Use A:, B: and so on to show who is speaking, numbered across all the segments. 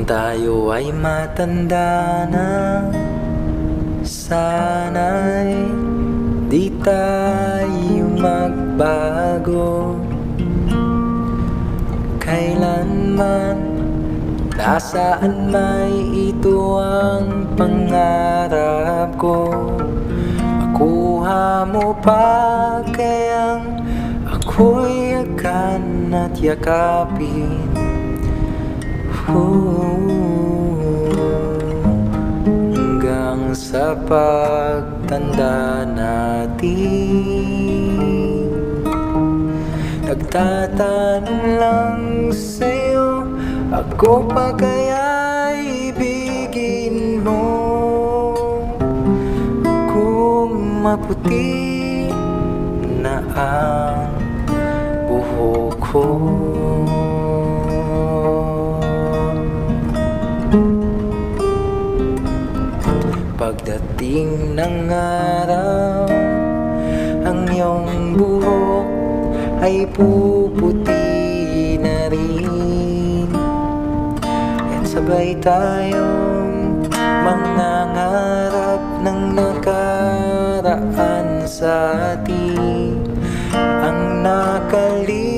A: tayo ay matanda na, sana'y di tayo magbago. Kailanman, nasaan may ito ang pangarap ko. Makuha mo pa kayang ako'y yakan at yakapin. Hanggang sa pagtanda natin, nagtatanong lang sa'yo, ako pa kaya'y ibigin mo? Kung maputi na ang buhok ko, pagdating ng araw, ang iyong buhok ay puputi na rin. At sabay tayong mangangarap ng nakaraan sa atin. Ang nakalipas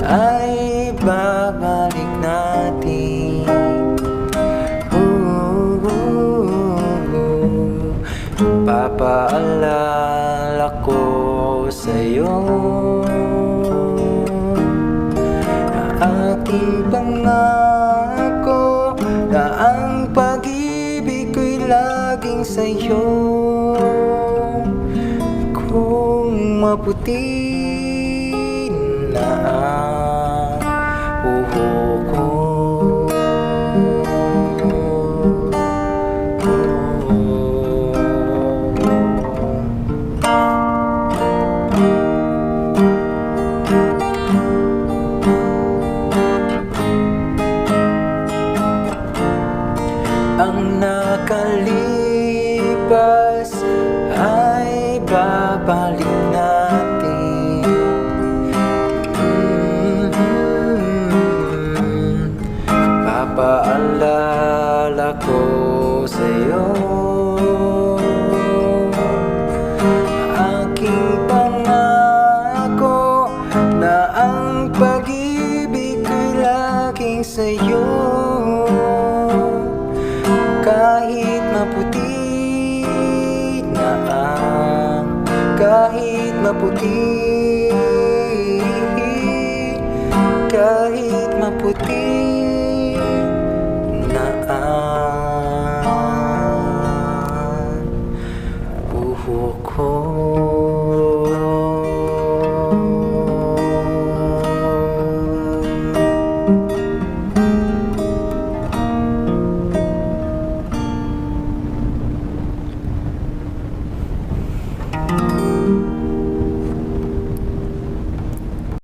A: ay babalik natin. Papaalala ko sa'yo na aking pangako, na ang pag-ibig ko'y laging sa'yo. Kung maputi na ang buhok ko, ang nakalipas ay babalik natin. Papaalala ko sa'yo, aking pangako, na ang pag-ibig ko'y laging sa'yo. Kahit maputi na ang, kahit maputi, kahit maputi na ang buhok ko.